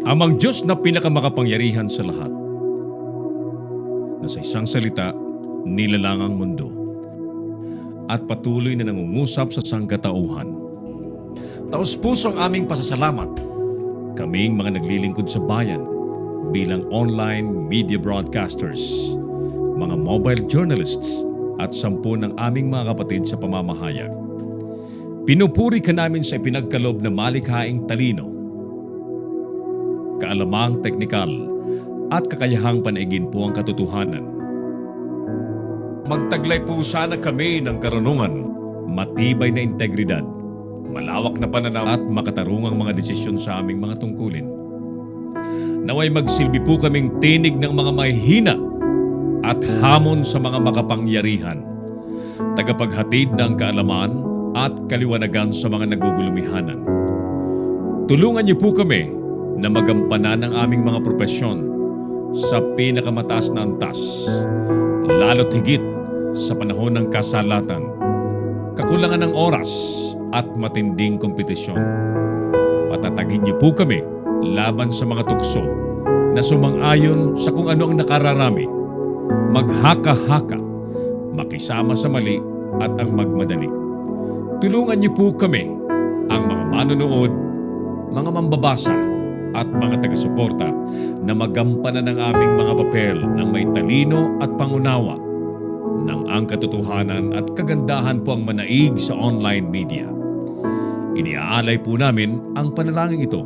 Amang Diyos na pinakamakapangyarihan sa lahat, na sa isang salita, nilalang ang mundo at patuloy na nangungusap sa sangkatauhan. Taos-puso ang aming pasasalamat, kaming mga naglilingkod sa bayan bilang online media broadcasters, mga mobile journalists at 10 ng aming mga kapatid sa pamamahayag. Pinupuri ka namin sa ipinagkaloob na malikhaing talino, kaalamang teknikal at kakayahang panaigin po ang katotohanan. Magtaglay po sana kami ng karunungan, matibay na integridad, malawak na pananaw at makatarungang mga desisyon sa aming mga tungkulin. Naway magsilbi po kaming tinig ng mga mahihina at hamon sa mga makapangyarihan, tagapaghatid ng kaalaman at kaliwanagan sa mga nagugulumihanan. Tulungan niyo po kami na magampanan ang aming mga propesyon sa pinakamataas na antas, lalo't higit sa panahon ng kasalatan, kakulangan ng oras at matinding kompetisyon. Patatagin niyo po kami laban sa mga tukso na sumang-ayon sa kung ano ang nakararami, maghaka-haka, makisama sa mali at ang magmadali. Tulungan niyo po kami, ang mga manonood, mga mambabasa, at mga taga-suporta na magampanan ng aming mga papel ng may talino at pangunawa ng ang katotohanan at kagandahan po ang manaig sa online media. Iniaalay po namin ang panalangin ito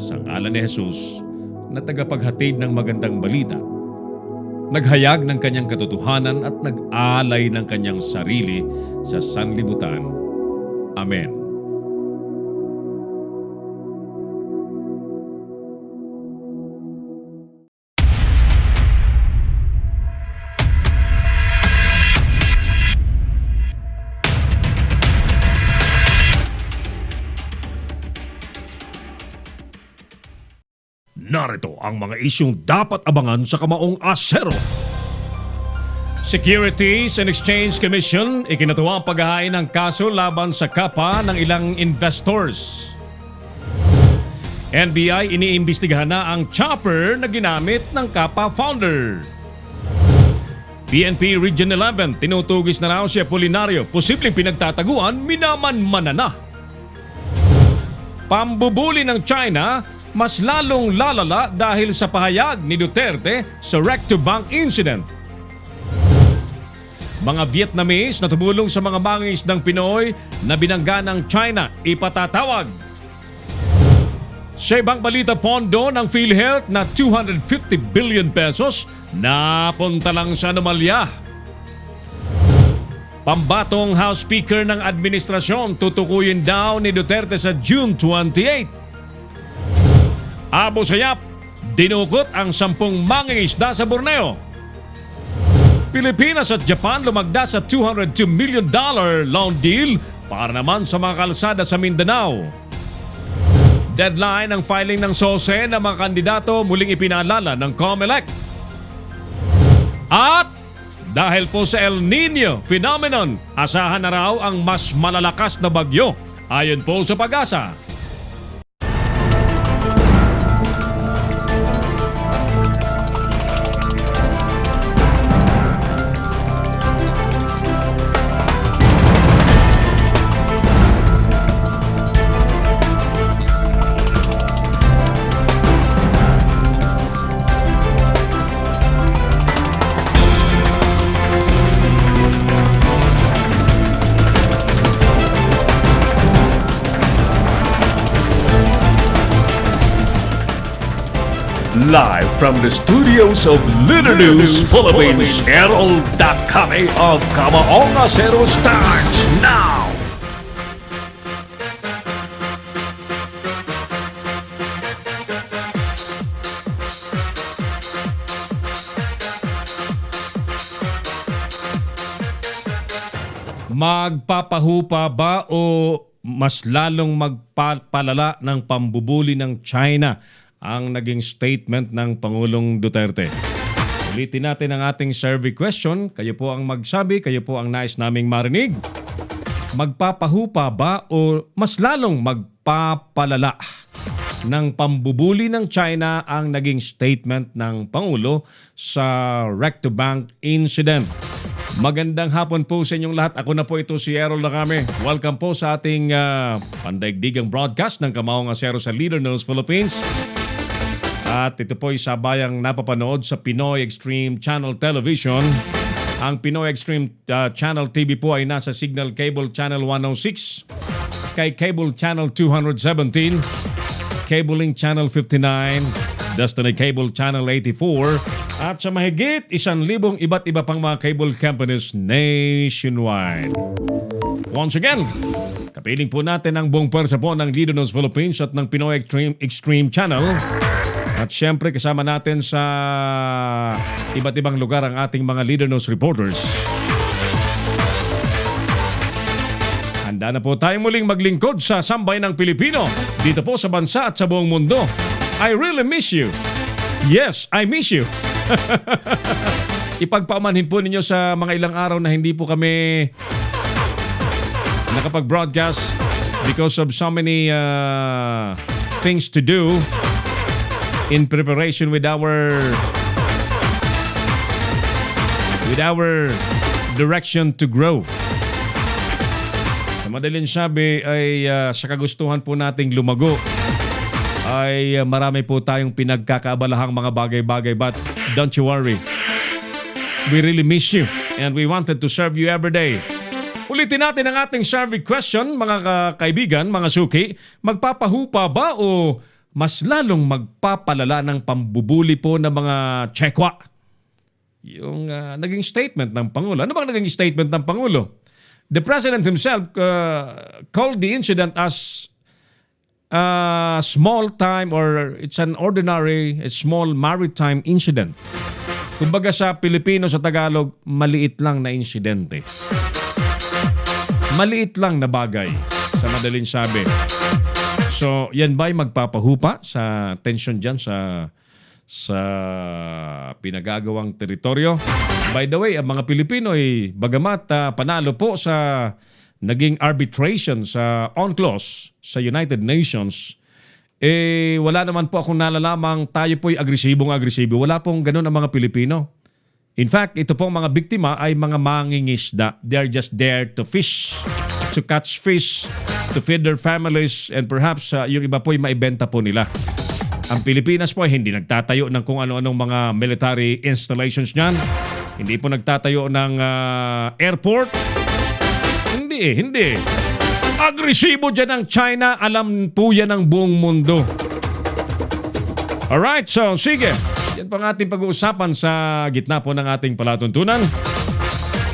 sa ngalan ni Jesus na tagapaghatid ng magandang balita, naghayag ng kanyang katotohanan at nag-alay ng kanyang sarili sa sanlibutan. Amen. Narito ang mga isyong dapat abangan sa Kamaong Asero. Securities and Exchange Commission ikinatuwa ang paghahain ng kaso laban sa kapa ng ilang investors. NBI iniimbestigahan na ang chopper na ginamit ng kapa founder. PNP Region 11 tinutugis na raw si Apolinario, posibleng pinagtataguan, minaman-mana na. Pambubuli ng China mas lalong lalala dahil sa pahayag ni Duterte sa Rectobank incident. Mga Vietnamese na tumulong sa mga mangingisdang Pinoy na binangga ng China ipatatawag. Sa ibang balita, pondo ng PhilHealth na 250 billion pesos napunta lang sa anomalya. Pambatong House Speaker ng administrasyon tutukuyin daw ni Duterte sa June 28. Abu Sayyaf, dinukot ang 10 mangingisda sa Borneo. Pilipinas at Japan lumagda sa $202 million loan deal para naman sa mga kalsada sa Mindanao. Deadline ang filing ng SOSE ng mga kandidato muling ipinaalala ng COMELEC. At dahil po sa El Nino phenomenon, asahan na raw ang mas malalakas na bagyo ayon po sa Pag-asa. Live from the studios of Leader News Philippines, Errol Dakame of Kamaong Asero starts now! Magpapahupa ba o mas lalong magpapalala ng pambubuli ng China ang naging statement ng Pangulong Duterte? Ulitin natin ang ating survey question. Kayo po ang magsabi, kayo po ang nais naming marinig. Magpapahupa ba o mas lalong magpapalala ng pambubuli ng China ang naging statement ng Pangulo sa Rectobank incident. Magandang hapon po sa inyong lahat. Ako na po ito si Errol Lacame. Welcome po sa ating pandaigdigang broadcast ng Kamaong Asero sa Leader News Philippines. At ito po ay sabayang napapanood sa Pinoy Extreme Channel Television. Ang Pinoy Extreme Channel TV po ay nasa Signal Cable Channel 106, Sky Cable Channel 217, Cable Link Channel 59, Destiny Cable Channel 84, at sa mahigit 1,000 iba't iba pang mga cable companies nationwide. Once again, kapiling po natin ang buong pwersa po ng Leader News Philippines at ng Pinoy Extreme Channel. At syempre kasama natin sa iba't ibang lugar ang ating mga Leader News reporters. Handa na po tayong muling maglingkod sa sambay ng Pilipino dito po sa bansa at sa buong mundo. I really miss you. Yes, I miss you. Ipagpaumanhin po ninyo sa mga ilang araw na hindi po kami nakapag-broadcast because of so many things to do in preparation with our direction to grow. Sa madaling sabi ay sa kagustuhan po nating lumago ay marami po tayong pinagkakaabalahang mga bagay-bagay, but don't you worry. We really miss you and we wanted to serve you every day. Ulitin natin ang ating survey question, mga kaibigan, mga suki. Magpapahupa ba o mas lalong magpapalala ng pambubuli po ng mga Chekwa? Yung naging statement ng Pangulo. Ano bang naging statement ng Pangulo? The President himself called the incident as small time, or it's an ordinary, small maritime incident. Kumbaga sa Pilipino, sa Tagalog, maliit lang na insidente. Maliit lang na bagay, sa madaling sabi. So, yan ba'y magpapahupa sa tension dyan sa pinagagawang teritoryo? By the way, ang mga Pilipino ay bagamat panalo po sa naging arbitration sa UNCLOS sa United Nations, wala naman po akong nalalamang tayo po'y agresibo. Wala pong ganun ang mga Pilipino. In fact, ito pong mga biktima ay mga mangingisda. They are just there to fish, to catch fish, to feed their families, and perhaps yung iba po'y maibenta po nila. Ang Pilipinas po ay hindi nagtatayo ng kung ano-anong mga military installations niyan. Hindi po nagtatayo ng airport. Hindi. Agresibo dyan ang China. Alam po yan ng buong mundo. Alright, so sige. Yan pang ating pag-uusapan sa gitna po ng ating palatuntunan.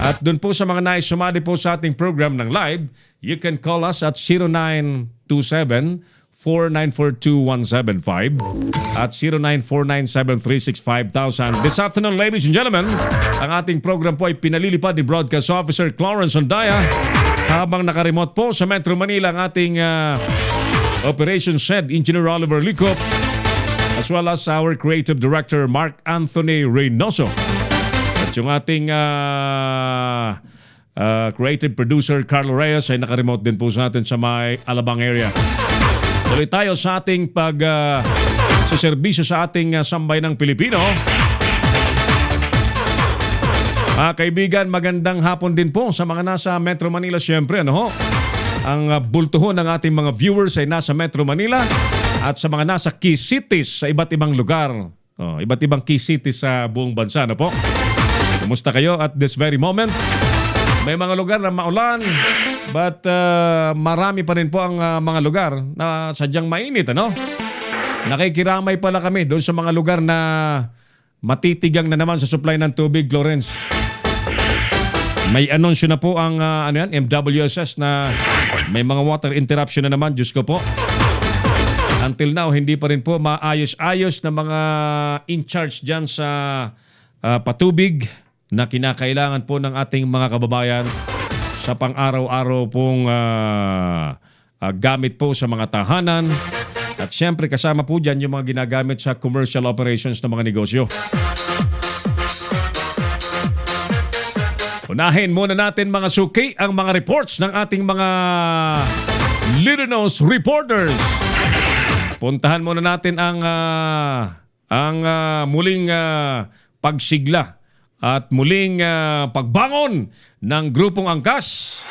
At dun po sa mga nais sumali po sa ating program ng live, you can call us at 0927-4942-175 at 09497365,000. This afternoon, ladies and gentlemen, ang ating program po ay pinalilipad ni Broadcast Officer Clarence Ondaya habang nakaremote po sa Metro Manila ang ating Operations Head, Engineer Oliver Licop, as well as our Creative Director, Mark Anthony Reynoso. At yung ating Creative Producer, Carlo Reyes, ay nakaremote din po sa atin sa may Alabang area. Tuloy tayo sa ating sa serbisyo sa ating sambay ng Pilipino. Kaibigan, magandang hapon din po sa mga nasa Metro Manila. Siyempre, ang bultuhon ng ating mga viewers ay nasa Metro Manila at sa mga nasa key cities sa iba't ibang lugar. Iba't ibang key cities sa buong bansa. Po? Kumusta kayo at this very moment? May mga lugar na maulan, but marami pa rin po ang mga lugar na sadyang mainit. Nakikiramay pala kami doon sa mga lugar na matitigang na naman sa supply ng tubig, Lawrence. May anunsyo na po ang MWSS na may mga water interruption na naman. Diyos ko po. Until now, hindi pa rin po maayos-ayos na mga in charge dyan sa patubig na kinakailangan po ng ating mga kababayan sa pang-araw-araw pong gamit po sa mga tahanan. At syempre kasama po dyan yung mga ginagamit sa commercial operations ng mga negosyo. Unahin muna natin mga suki ang mga reports ng ating mga Leader News reporters. puntahan muna natin ang muling pagsigla at muling pagbangon ng grupong Angkas.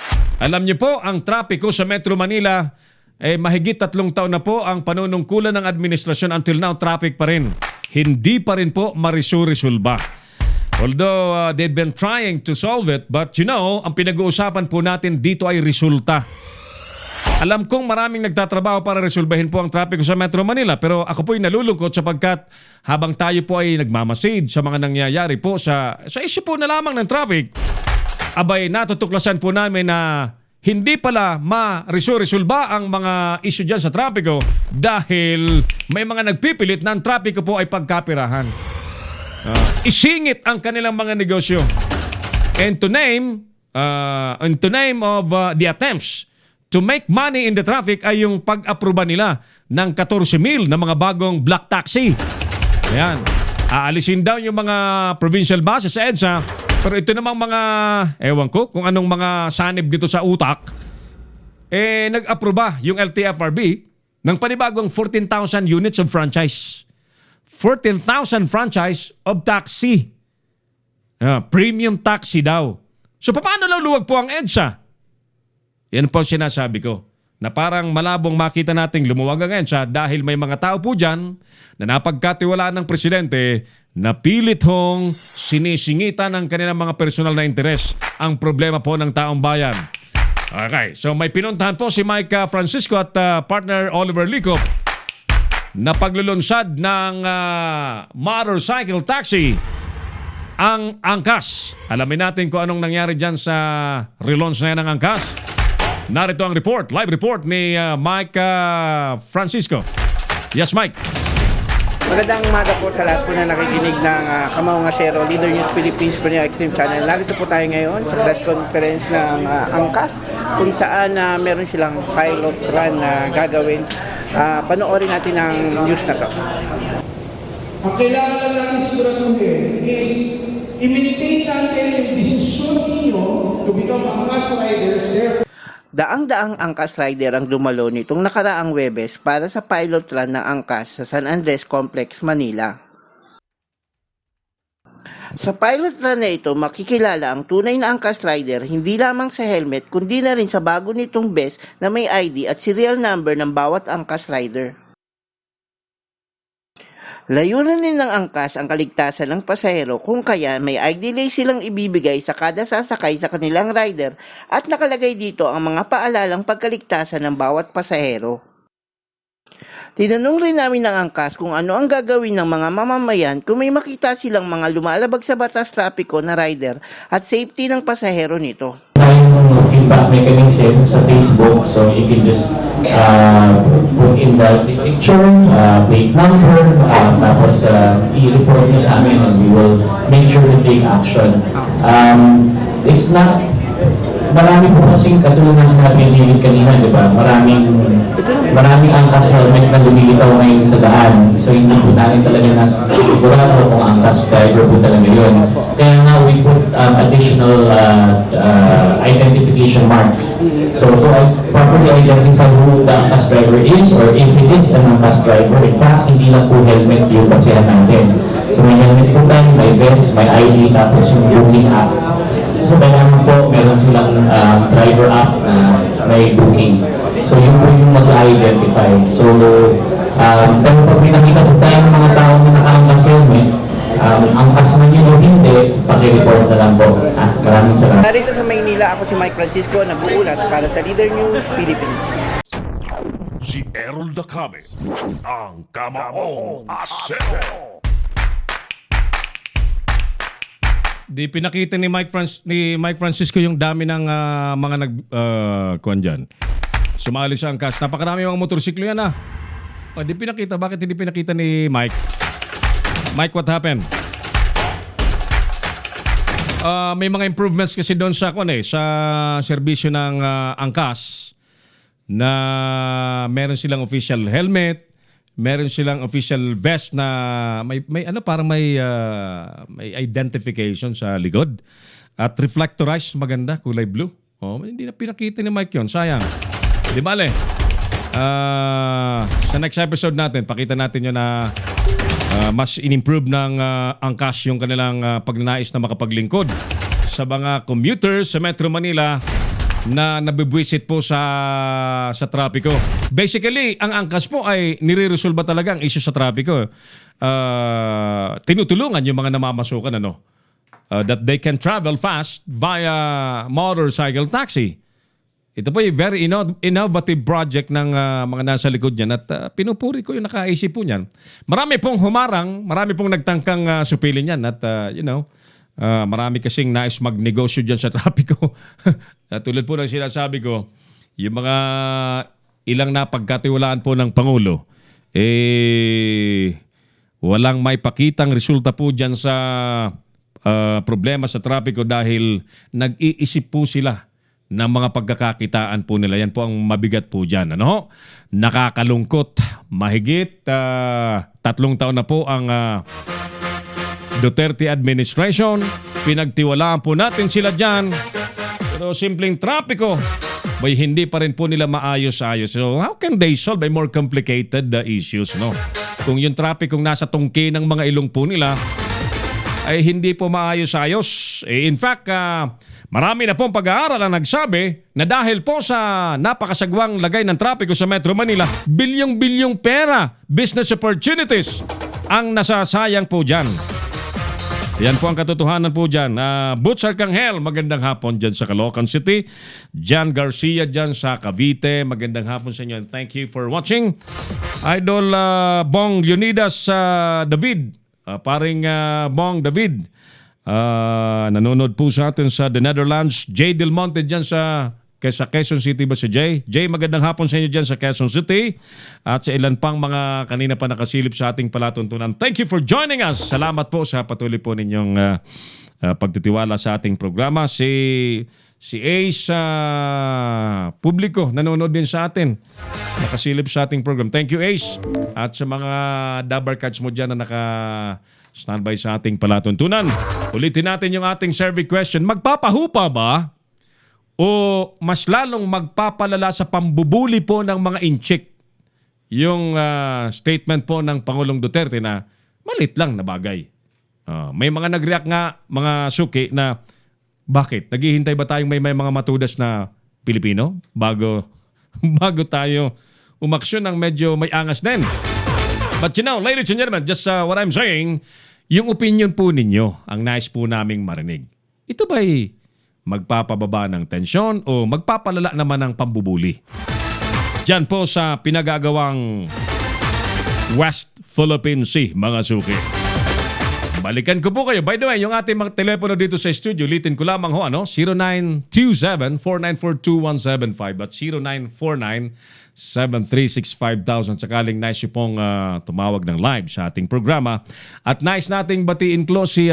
Alam niyo po, ang trapiko sa Metro Manila mahigit 3 taon na po ang panunungkulan ng administrasyon. Until now, traffic pa rin. Hindi pa rin po marisoresolba. Although they've been trying to solve it, but ang pinag-uusapan po natin dito ay resulta. Alam kong maraming nagtatrabaho para resolbahin po ang trapiko sa Metro Manila, pero ako po'y nalulungkot sapagkat habang tayo po ay nagmamasid sa mga nangyayari po sa issue po na lamang ng traffic, abay natutuklasan po namin na hindi pala ma-resolba ang mga issue dyan sa trapiko dahil may mga nagpipilit na ang trapiko po ay pagkapirahan. Isingit ang kanilang mga negosyo. And to name of the attempts to make money in the traffic ay yung pag-aproba nila ng 14,000 na mga bagong black taxi. Ayan. Aalisin daw yung mga provincial buses sa EDSA. Pero ito namang mga, ewan ko, kung anong mga sanib dito sa utak, nag-aproba yung LTFRB ng panibagong 14,000 units of franchise. 14,000 franchise of taxi. Premium taxi daw. So paano luluwag po ang EDSA? Yan po sinasabi ko, na parang malabong makita nating lumuwag ang EDSA dahil may mga tao po dyan na napagkatiwalaan ng presidente na pilit hong sinisingitan ng kanilang mga personal na interes ang problema po ng taong bayan. Okay, so may pinuntahan po si Mike Francisco at partner Oliver Licop na paglulunsad ng motorcycle taxi ang Angkas. Alamin natin kung anong nangyari dyan sa relaunch na yan ng Angkas. Narito ang report, live report ni Mike Francisco. Yes, Mike. Magandang umaga po sa lahat po na nakikinig ng Kamao Ngasero, Leader News Philippines Premier Extreme Channel. Narito po tayo ngayon sa press conference ng Angkas kung saan meron silang pilot run na gagawin. Panoorin natin ang news na to. Ang kailangan natin siguraduhin is i-maintain natin yung desisyon ninyo to become Angkas riders. Daang-daang Angkas rider ang dumalo nitong nakaraang Webes para sa pilot run ng Angkas sa San Andres Complex, Manila. Sa pilot run na ito, makikilala ang tunay na Angkas rider hindi lamang sa helmet kundi na rin sa bago nitong vest na may ID at serial number ng bawat Angkas rider. Layunin din ng Angkas ang kaligtasan ng pasahero kung kaya may ID delay silang ibibigay sa kada sasakay sa kanilang rider at nakalagay dito ang mga paalalang pagkaligtasan ng bawat pasahero. Tinanong rin namin ng Angkas kung ano ang gagawin ng mga mamamayan kung may makita silang mga lumalabag sa batas trapiko na rider at safety ng pasahero nito. Feedback mechanism sa Facebook, so you can just put in the picture, plate number, tapos i-report nyo sa amin and we will make sure to take action. It's not, marami po kasing katulad ng sinabi ni David kanina, di ba? Maraming Angkas helmet na lumilitaw ngayon sa daan. So hindi po natin talaga nasigurado kung Angkas driver po talaga yun. Kaya nga we put additional identification marks. So to properly identify who the Angkas driver is or if it is an Angkas driver, in fact, hindi lang po helmet yung basihan natin. So may helmet po tayo, may vest, may ID, tapos yung booking app. So kailangan po meron silang driver app na may booking. So yun po yung mag-identify. So pero pag pinakita po tayo ng mga tao na naka-Angkas helmet, angkas na yun o hindi, pakireport na lang po. Maraming salamat. Narito sa Maynila, ako si Mike Francisco, nag-uulat para sa Leader News Philippines. Si Errol Dacame, ang Kamaong Asero. Di pinakita ni Mike Francisco yung dami ng mga kuwan dyan. Sumali sa Angkas. Napakarami mga motorsiklo yan di pinakita. Bakit hindi pinakita ni Mike? Mike, what happened? May mga improvements kasi doon sa serbisyo ng Angkas na meron silang official helmet, meron silang official vest na may identification sa likod at reflectorized, maganda, kulay blue. Hindi na pinakita ni Mike yun, sayang. Di bale, Sa next episode natin, pakita natin yun na mas in-improve ng angkas yung kanilang pagnanais na makapaglingkod sa mga commuters sa Metro Manila na nabibwisit po sa trapiko. Basically, ang angkas po ay nire-resolve talaga ang issue sa trapiko. Tinutulungan yung mga namamasukan that they can travel fast via motorcycle taxi. Ito po yung very innovative project ng mga nasa likod niyan at pinupuri ko yung nakaisip po niyan. Marami pong humarang, marami pong nagtangkang supilin yan at marami kasing nais magnegosyo dyan sa trapiko. Tulad po ng sinasabi ko, yung mga ilang napagkatiwalaan po ng Pangulo, walang may pakitang resulta po dyan sa problema sa trapiko dahil nag-iisip po sila ng mga pagkakakitaan po nila. Yan po ang mabigat po dyan. Nakakalungkot. Mahigit 3 taon na po ang Duterte administration. Pinagtiwalaan po natin sila dyan. Pero simpleng trapiko, hindi pa rin po nila maayos-ayos. So how can they solve a more complicated issues? Kung yung trapikong nasa tungki ng mga ilong po nila, ay hindi po maayos-ayos. In fact, marami na pong pag-aaral ang nagsabi na dahil po sa napakasagwang lagay ng trapiko sa Metro Manila, bilyong-bilyong pera, business opportunities ang nasasayang po dyan. Yan po ang katotohanan po dyan. Butch Arcangel, magandang hapon dyan sa Caloocan City. Jan Garcia dyan sa Cavite, magandang hapon sa inyo and thank you for watching. Idol Bong Leonidas David, paring Bong David, nanonood po sa atin sa the Netherlands. Jay Del Monte dyan sa Quezon City ba si Jay? Jay, magandang hapon sa inyo dyan sa Quezon City at sa ilan pang mga kanina pa nakasilip sa ating palatuntunan. Thank you for joining us. Salamat po sa patuloy po ninyong pagtitiwala sa ating programa. Si Ace Publico nanonood din sa atin. Nakasilip sa ating program. Thank you, Ace. At sa mga dabarkats mo dyan na naka-standby sa ating palatuntunan. Ulitin natin yung ating survey question. Magpapahupa ba o mas lalong magpapalala sa pambubuli po ng mga inchik yung statement po ng Pangulong Duterte na malit lang na bagay? May mga nag-react nga, mga suki, na bakit? Naghihintay ba tayong may mga matudas na Pilipino bago tayo umaksyon ng medyo may angas din? But ladies and gentlemen, just what I'm saying, yung opinion po ninyo, ang nais po naming marinig. Ito ba'y magpapababa ng tensyon o magpapalala naman ng pambubuli? Diyan po sa pinagagawang West Philippine Sea, mga suki. Balikan ko po kayo. By the way, yung ating mga telepono dito sa studio, ulitin ko lamang 0927-4942-175 at 0949-736-5000. Sakaling nice pong tumawag ng live sa ating programa. At nice nating batiin close si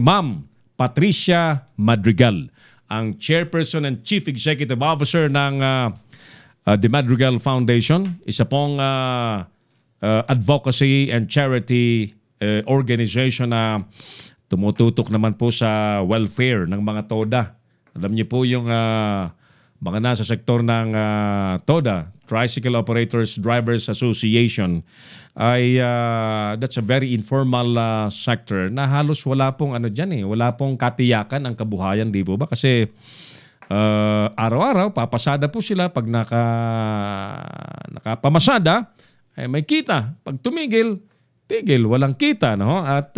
Ma'am Patricia Madrigal, ang Chairperson and Chief Executive Officer ng The Madrigal Foundation, isa pong advocacy and charity organization na tumututok naman po sa welfare ng mga TODA. Alam niyo po yung mga nasa sektor ng TODA, Tricycle Operators Drivers Association, ay that's a very informal sector na halos wala pong wala pong katiyakan ang kabuhayan, di po ba? Kasi araw-araw papasada po sila. Pag nakapamasada ay may kita. Pag tigil, walang kita, At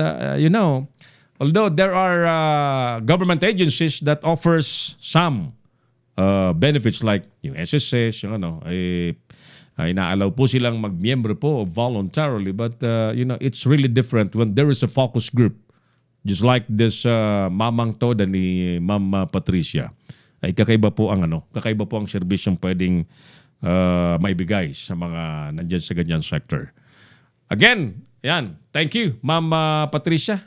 although there are government agencies that offers some benefits like yung SSS, ay inaalaw po silang magmiyembro po voluntarily, but it's really different when there is a focus group just like this Mamang Toda ni Ma'am Patricia. Ay kakaiba po ang serbisyong pwedeng maibigay sa mga nandiyan sa ganyan sector. Again, thank you Ma'am Patricia.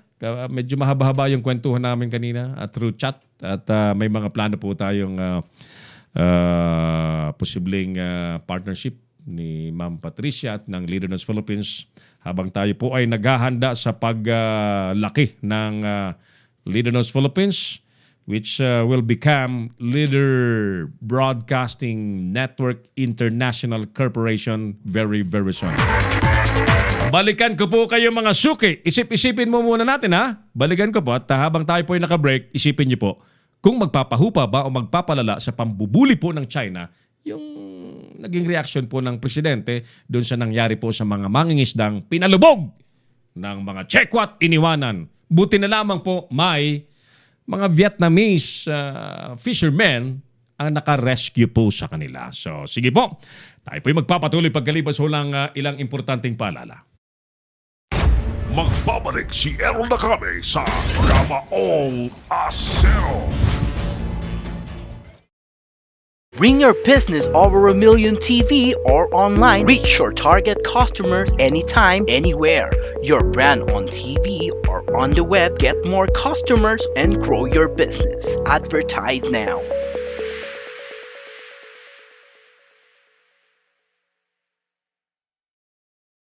Medyo mahaba-haba yung kwentuhan namin kanina through chat at may mga plano po tayong posibleng partnership ni Ma'am Patricia at ng Leadernos Philippines habang tayo po ay naghahanda sa paglaki ng Leadernos Philippines. which will become Leader Broadcasting Network International Corporation very, very soon. Balikan ko po kayo mga suki. Isip-isipin mo muna natin ha. Balikan ko po at habang tayo po ay naka-break, isipin niyo po kung magpapahupa ba o magpapalala sa pambubuli po ng China yung naging reaction po ng presidente doon sa nangyari po sa mga mangingisdang pinalubog ng mga Chequat iniwanan. Buti na lamang po may mga Vietnamese fishermen ang naka-rescue po sa kanila. So sige po, tayo po ay magpapatuloy pagkalipas ho lang ilang importanteng paalala. Magbabalik si Errol Nakame sa programa All Acero. Bring your business over 1 million TV or online. Reach your target customers anytime, anywhere. Your brand on TV or on the web. Get more customers and grow your business. Advertise now.